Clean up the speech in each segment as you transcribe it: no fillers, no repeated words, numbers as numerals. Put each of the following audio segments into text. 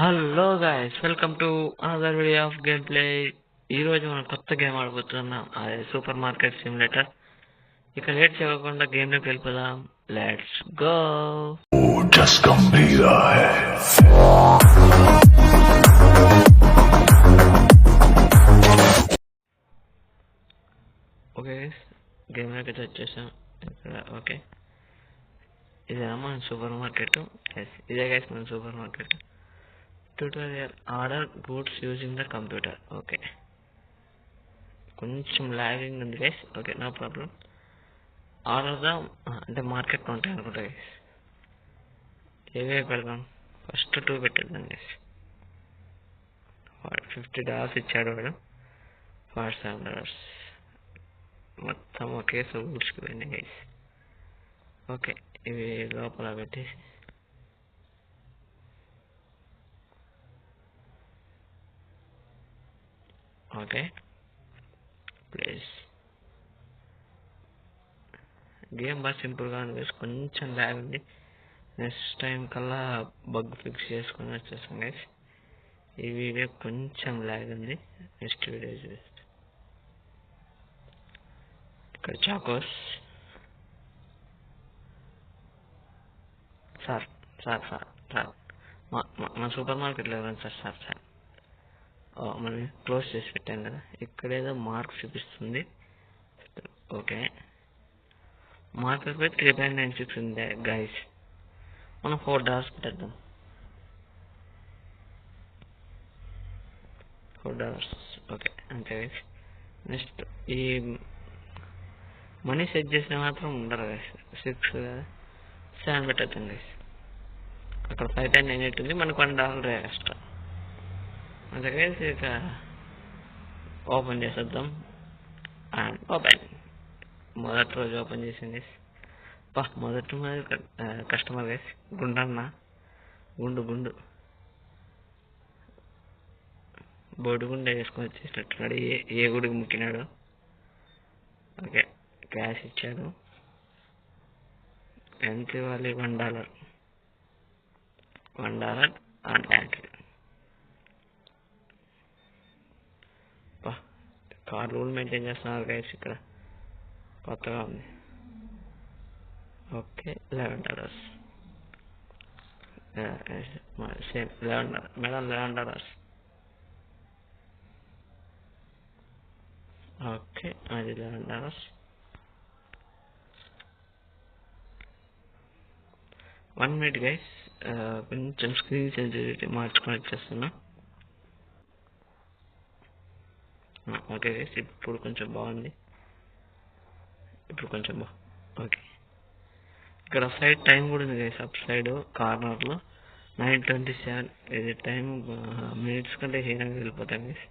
Hello guys, welcome to another video of game play. ఈరోజు మనం కొత్త గేమ్ ఆడబోతున్నాం, అదే సూపర్ మార్కెట్ సిమ్యులేటర్. ఇక లేట్ చేయకుండా గేమ్లోకి వెళ్ళిపోదాం. Let's go. ఓకే, గేమ్లోకి అయితే వచ్చేసాం. ఇక్కడ ఓకే, ఇదేనా మన సూపర్ మార్కెట్? ఇదే గైస్ మన supermarket. Tutorial order goods using the computer. Okay, కొంచెం లాగింగ్ ఉంది guys. Okay, no problem. Order the అంటే మార్కెట్ ఉంటాయి అనుకుంటా గైస్. ఏవే పెడదాం? ఫస్ట్ 2 పెట్టేద్దాం గైస్. $50 ఇచ్చాడు వాడు. $47 మొత్తం ఒకే సూట్స్కి పోయినాయి గైస్. ఓకే, ఇవి లోపల పెట్టేసి ఓకే ప్లీజ్. గేమ్ బాగా సింపుల్గా ఉంది, కొంచెం ల్యాగ్ ఉంది. నెక్స్ట్ టైం కల్లా బగ్ ఫిక్స్ చేసుకొని వచ్చేస్తాం గైస్. ఈ వీడియో కొంచెం ల్యాగ్ ఉంది, నెక్స్ట్ వీడియో చూస్తే. ఇక్కడ Chocos. Sir sir sir sir మా సూపర్ మార్కెట్లో ఎవరైనా సార్ సార్ సార్ మనం క్లోజ్ చేసి పెట్టాం కదా, ఇక్కడేదో మార్క్ చూపిస్తుంది. ఓకే, మార్కెట్ పై 3.96 ఉంది గైస్. మనం $4 పెట్టేద్దాం. $4 ఓకే అంతే గైస్. నెక్స్ట్ ఈ మనీ సెట్ చేసిన మాత్రం ఉండరు గైస్. 6 7 పెట్టేద్దాం గైస్. అక్కడ 5.98 ఉంది, మనకు $1 ఎక్స్ట్రా. అంతే గైస్. ఇక ఓపెన్ చేసేద్దాం. And open. మొదటి రోజు ఓపెన్ చేసింది. మొదటి కస్టమర్ గైస్ గుండన్న, గుండు బొడుగుండే వేసుకొని వచ్చేసినట్టున్నాడు. ఏ గుడికి ముక్కినాడు. ఓకే, క్యాష్ ఇచ్చాడు. ఎంత ఇవ్వాలి? $1 and tank. Car rule maintain చేస్తున్నారు గైస్. ఇక్కడ కొత్తగా ఉంది. Okay, $11 same. $11 మేడం, $11. ఓకే, అది $11. 1 minute గైస్, కొంచెం స్క్రీన్ సెన్సిటివిటీ మార్చుకొని వచ్చేస్తున్నా. ఓకే గైస్, ఇప్పుడు కొంచెం బాగుంది. ఓకే, ఇక్కడ సైడ్ టైం కూడా ఉంది గైస్. అప్ సైడ్ కార్నర్లో 9:27. ఇది టైం మినిట్స్ కంటే హీనంగా వెళ్ళిపోతాం గైస్.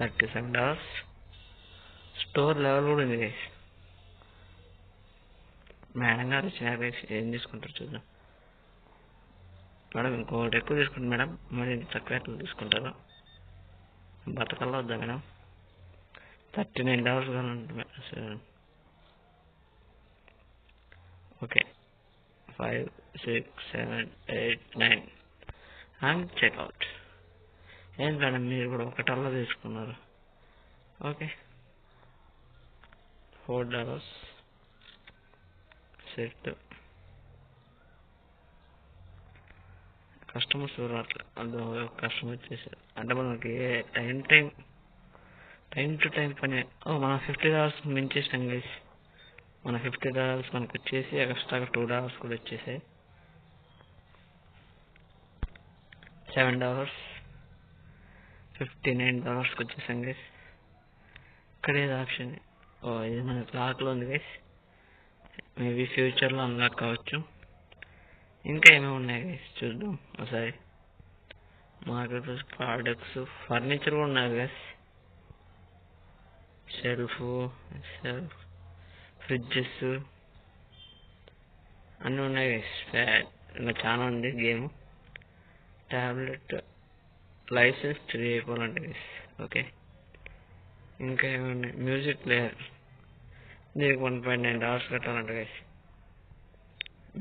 $37. స్టోర్ లెవెల్ కూడా ఉంది గైస్. మేడం గారు వచ్చినారు గైస్, ఏం తీసుకుంటారు చూద్దాం. మేడం, ఇంకోటి ఎక్కువ తీసుకుంటారు మేడం, మరి తక్కువ ఎట్లా తీసుకుంటారు? బతకల్లా వద్దా మేడం? $39 కావాలంటే. Okay, 5 6 7 8 9 and checkout. ఏం మేడం, మీరు కూడా $1 తీసుకున్నారు. Okay, $4 set. కస్టమర్స్ అట్లా కస్టమర్ వచ్చేసారు అంటే మనకి టైం టు టైం పని. మనం $50 మించేసాం గైస్. మన $50 మనకు వచ్చేసి ఎక్స్ట్రాగా $2 కూడా వచ్చేసాయి. $7 $59 వచ్చేసాం గైస్. ఇక్కడ ఏదో ఆప్షన్, ఇది మన లాక్లో ఉంది గైస్. మేబీ ఫ్యూచర్లో అన్లాక్ కావచ్చు. ఇంకా ఏమేమి ఉన్నాయి గైస్ చూద్దాం ఒకసారి. మార్కెట్ ప్రోడక్ట్స్, ఫర్నిచర్ కూడా ఉన్నాయి గైస్. షెల్ఫ్, ఫ్రిడ్జెస్ అన్నీ ఉన్నాయి గైస్. ఇంకా చాలా ఉంది గేమ్. ట్యాబ్లెట్ లైసెన్స్ 3 అయిపోవాలంటే గైస్. ఓకే, ఇంకా ఏమున్నాయి? Music player. దీనికి $1.9 కట్టాలంట గైస్.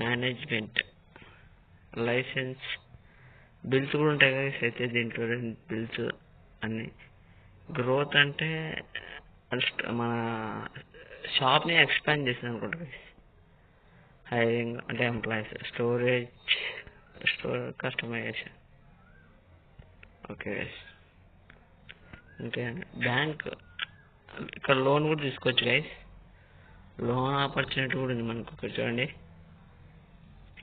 మేనేజ్మెంట్, లైసెన్స్, బిల్స్ కూడా ఉంటాయి గైస్. అయితే దీంట్లో బిల్స్ అన్ని. గ్రోత్ అంటే మన షాప్ని ఎక్స్పాండ్ చేసింది అనుకుంటా గైస్. హైరింగ్ అంటే employees, store customisation. Okay guys. Okay అండి. బ్యాంక్, ఇక్కడ లోన్ కూడా తీసుకోవచ్చు గైస్. లోన్ ఆపర్చునిటీ కూడా ఉంది మనకు. ఇక్కడ చూడండి,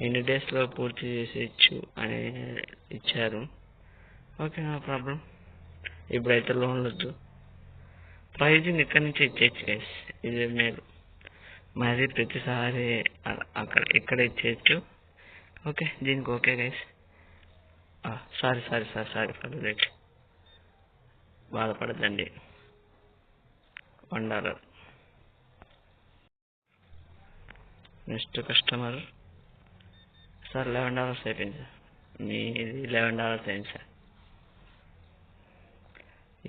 ఎన్ని డేస్లో పూర్తి చేసేయచ్చు అని ఇచ్చారు. Okay, no problem. ఇప్పుడైతే లోన్లు వద్దు. ప్రైజింగ్ ఇక్కడి నుంచి ఇచ్చేయచ్చు గైస్. ఇది మేలు. మరి ప్రతిసారి ఇక్కడ ఇచ్చేయచ్చు. ఓకే, దీనికి okay guys. Sorry for late. బాధపడద్దండి. $1. Next customer. సార్ $11 అయిపోయింది సార్. మీది $11 అయింది సార్.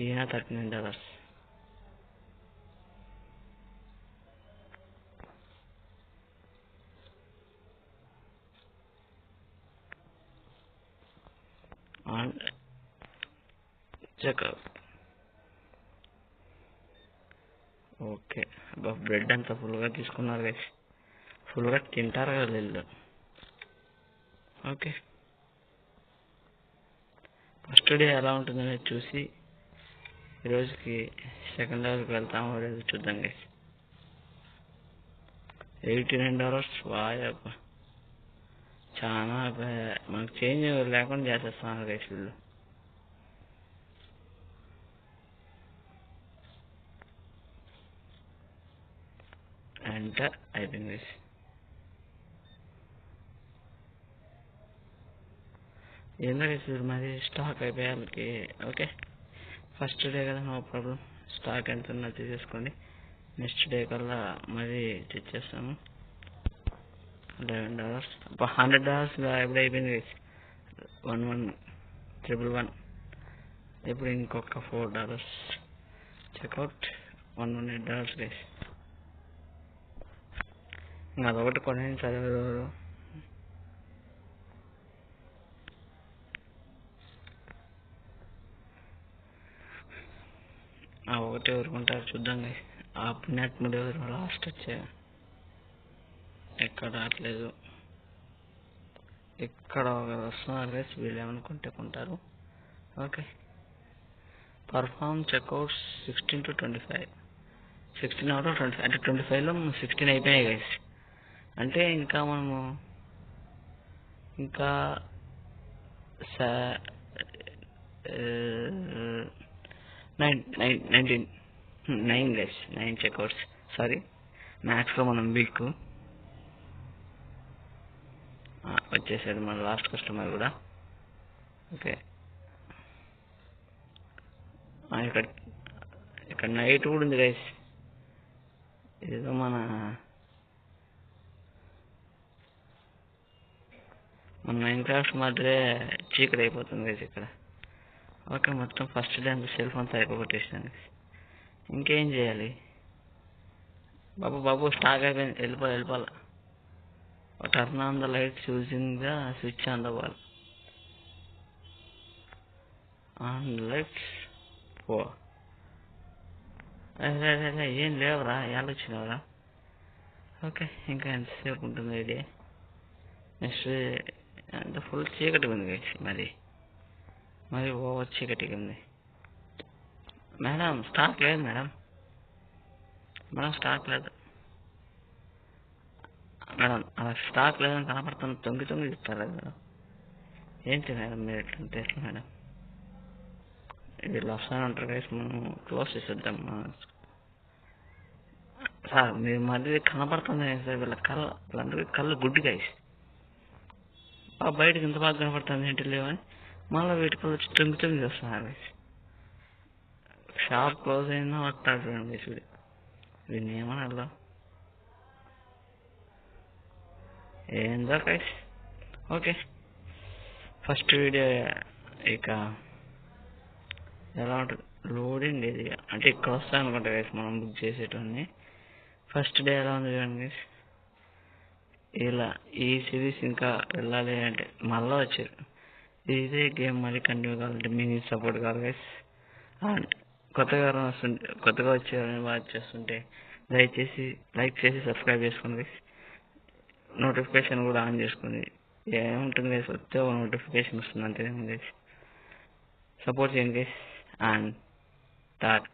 ఈయన $39. చెక్అవుట్. ఓకే. బ్రెడ్ అంతా ఫుల్గా తీసుకున్నారు గైస్. ఫుల్గా తింటారు కదా వీళ్ళు. ఓకే, ఫస్ట్ డే ఎలా ఉంటుందనేది చూసి ఈరోజుకి సెకండ్ లెవెల్కి వెళ్తామో లేదు చూద్దాం గైస్. $89. వాయబ్బా, చాలా మనకు చేంజ్ లేకుండా చేసేస్తున్నారు గైస్ వీళ్ళు. ఎంటర్ అయిపోయింది గైస్. ఏందో గైస్ మరి స్టాక్ అయిపోయాలకి. ఓకే, ఫస్ట్ డే కదా, నో ప్రాబ్లం. స్టాక్ ఎంత ఉన్నా తీసేసుకోండి. నెక్స్ట్ డే కల్లా మరి తెచ్చేస్తాము. $11. $100 ఎప్పుడు అయిపోయింది గైస్. 1111. ఇప్పుడు ఇంకొక $4. చెక్అవుట్. $118 గైస్. అదొకటి కొన్ని చదివారు. ఒకటి ఎవరుకుంటారు చూద్దాం గైస్. ఆ పుణ్యాత్ముడు ఎవరు లాస్ట్ వచ్చే. ఎక్కడ రావట్లేదు. ఇక్కడ వస్తున్నారు గైస్. వీళ్ళు ఏమనుకుంటే కొంటారు. Okay, perform checkouts 16 to 25. 16 out of 25. అంటే 25లో 16 అయిపోయాయి గైస్. అంటే ఇంకా మనము 9 గైస్. 9 చెక్అవుట్స్. సారీ, మ్యాథ్స్లో మనం వీక్. వచ్చేసాడు మన లాస్ట్ కస్టమర్ కూడా. ఓకే, ఇక్కడ నైట్ కూడా ఉంది గైస్. ఏదో మన మైన్క్రాఫ్ట్ మాదిరే చీకటి అయిపోతుంది గైస్ ఇక్కడ. ఓకే, మొత్తం ఫస్ట్ డే అంత సెల్ ఫోన్స్ అయిపోగొట్టేసాను. ఇంకేం చేయాలి బాబు, స్టాక్ అయిపోయింది. వెళ్ళిపోవాలి. Turn on the lights using the switch on the wall. On lights పో. ఏం లేవరా, ఎలా వచ్చినావరా? ఓకే, ఇంకా ఎంతసేపు ఉంటుంది ఇది? నెక్స్ట్ అంత ఫుల్ చీకటి ఉంది గైస్. మరి ఓవర్ చీకటిగా ఉంది. మేడం స్టాక్ లేదు మేడం. స్టాక్ లేదు మేడం. అలా స్టాక్ లేదని కనపడుతుంది. తొంగి చెప్తారా మేడం? ఏంటి మేడం మీరు ఎట్లంటే ఎట్లా మేడం? వీళ్ళు వస్తానే ఉంటారు గైస్. మనం క్లోజ్ చేసేద్దాం. సార్ మీరు మళ్ళీ కనపడుతుంది సార్. వీళ్ళందరికీ కళ్ళు గుడ్డి గైస్. బయటకు ఇంత బాగా కనపడుతుంది ఏంటి లేవని మళ్ళీ వీటి కళ్ళు వచ్చి తొంగి చేస్తున్నారు గైస్. షాప్ క్లోజ్ అయినా వస్తారు చూడండి గైస్. వీడిని ఏమన్నా వెళ్దాం. ఏందో గైస్. ఓకే, ఫస్ట్ వీడియో ఇక ఎలా ఉంటుంది లోడింగ్ ఇది. అంటే ఇక్కడ వస్తాయి అనుకుంటా గైస్ మనం బుక్ చేసేటన్ని. ఫస్ట్ డే ఎలా ఉంది చూడండి guys. ఇలా ఈ సిరీస్ ఇంకా వెళ్ళాలి అంటే మళ్ళీ వచ్చారు. ఇదే గేమ్ మళ్ళీ కంటిన్యూ కావాలంటే మీ సపోర్ట్ కావాలి గైస్. అండ్ కొత్తగా వచ్చారని వాచ్ చేస్తుంటే దయచేసి లైక్ చేసి సబ్స్క్రైబ్ చేసుకోండి గైస్. నోటిఫికేషన్ కూడా ఆన్ చేసుకోండి. ఏముంటుంది గైస్, వస్తే నోటిఫికేషన్ వస్తుంది అంతే గైస్. సపోర్ట్ చేయండి గైస్. అండ్ టాటా.